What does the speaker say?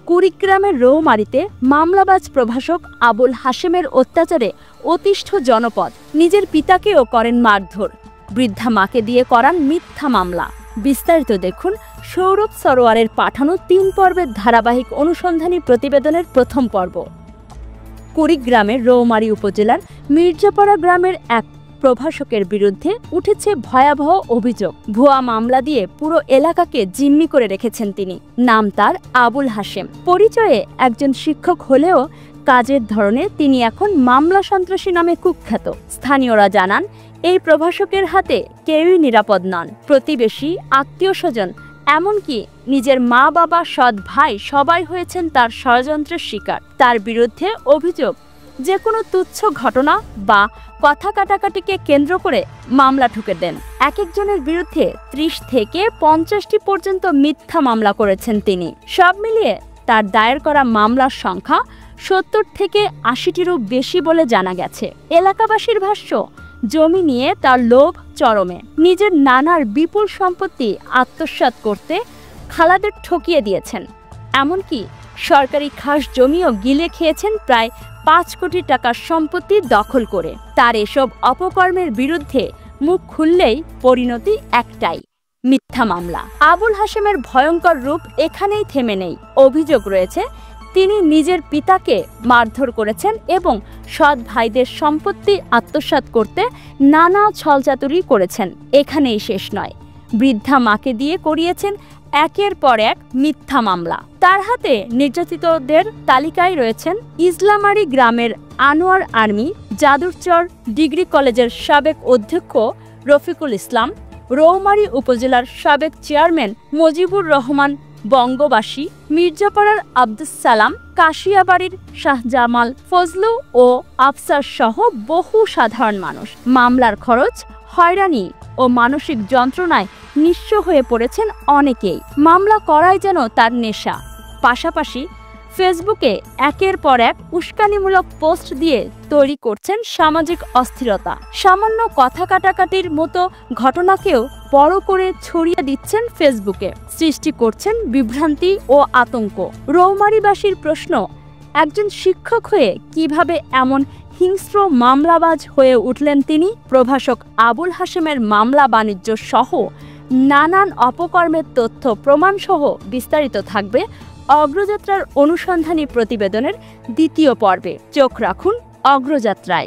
কুড়িগ্রামের রৌমারীতে মামলাবাজ প্রভাষক আবুল হাশেমের অত্যাচারে অতিষ্ঠ জনপদ। নিজের পিতাকেও করেন মারধর, বৃদ্ধা মাকে দিয়ে করান মিথ্যা মামলা। বিস্তারিত দেখুন সৌরভ সরোয়ারের পাঠানো ৩ পর্বের ধারাবাহিক অনুসন্ধানী প্রতিবেদনের প্রথম পর্ব। কুড়িগ্রামের রৌমারী উপজেলার মির্জাপাড়া গ্রামের এক প্রভাষকের বিরুদ্ধে উঠেছে ভয়াবহ অভিযোগ। ভুয়া মামলা দিয়ে পুরো এলাকাকে জিম্মি করে রেখেছেন তিনি। নাম তার আবুল হাশেম। পরিচয়ে একজন শিক্ষক হলেও কাজের ধরনে তিনি এখন মামলা সন্ত্রাসী নামে কুখ্যাত। স্থানীয়রা জানান, এই প্রভাষকের হাতে কেউই নিরাপদ নন। প্রতিবেশী, আত্মীয়স্বজন, এমনকি নিজের মা বাবা, সৎ ভাই সবাই হয়েছেন তার ষড়যন্ত্রের শিকার। তার বিরুদ্ধে অভিযোগ যে কোনো তুচ্ছ ঘটনা বা কথা কাটাকাটিকে কেন্দ্র করে মামলা ঠুকে দেন। এক একজনের বিরুদ্ধে ৩০ থেকে ৫০টি পর্যন্ত মিথ্যা মামলা করেছেন তিনি। সব মিলিয়ে তার দায়ের করা মামলার সংখ্যা ৭০ থেকে ৮০টিরও বেশি বলে জানা গেছে। এলাকাবাসীর ভাষ্য, জমি নিয়ে তার লোভ চরমে। নিজের নানার বিপুল সম্পত্তি আত্মসাৎ করতে খালাদের ঠকিয়ে দিয়েছেন। এমনকি সরকারি খাস জমিও গিলে খেয়েছেন প্রায় ৫ কোটি টাকার সম্পত্তি দখল করে। তার এসব অপকর্মের বিরুদ্ধে মুখ খুললেই পরিণতি একটাই, মিথ্যা মামলা। আবুল হাশেমের ভয়ঙ্কর রূপ এখানেই থেমে নেই। অভিযোগ রয়েছে তিনি নিজের পিতাকে মারধর করেছেন এবং সৎ ভাইদের সম্পত্তি আত্মসাৎ করতে নানা ছলচাতুরি করেছেন। এখানেই শেষ নয়, বৃদ্ধা মাকে দিয়ে করিয়েছেন একের পর এক মিথ্যা মামলা। তার হাতে নির্যাতিতদের তালিকায় রয়েছেন ইসলামারী গ্রামের আনোয়ার আর্মি, যাদুরচর ডিগ্রি কলেজের সাবেক অধ্যক্ষ রফিকুল ইসলাম, রৌমারী উপজেলার সাবেক চেয়ারম্যান মজিবুর রহমান বঙ্গবাসী, মির্জাপাড়ার আব্দুস সালাম, কাশিয়াবাড়ির শাহজামাল, ফজলু ও আফসার সহ বহু সাধারণ মানুষ। মামলার খরচ, হয়রানি ও মানসিক যন্ত্রণায় নিঃস্ব হয়ে পড়েছেন অনেকেই। মামলা করাই যেন তার নেশা। পাশাপাশি ফেসবুকে একের পর এক উস্কানিমূলক পোস্ট দিয়ে তৈরি করছেন সামাজিক অস্থিরতা। সামান্য কথা কাটাকাটির মতো ঘটনাকেও বড় করে ছড়িয়ে দিচ্ছেন ফেসবুকে, সৃষ্টি করছেন বিভ্রান্তি ও আতঙ্ক। রৌমারীবাসীর প্রশ্ন, একজন শিক্ষক হয়ে কিভাবে এমন হিংস্র মামলাবাজ হয়ে উঠলেন তিনি? প্রভাষক আবুল হাশেমের মামলা বাণিজ্য সহ নানান অপকর্মের তথ্য প্রমাণ সহ বিস্তারিত থাকবে অগ্রযাত্রার অনুসন্ধানী প্রতিবেদনের ২য় পর্বে। চোখ রাখুন অগ্রযাত্রায়।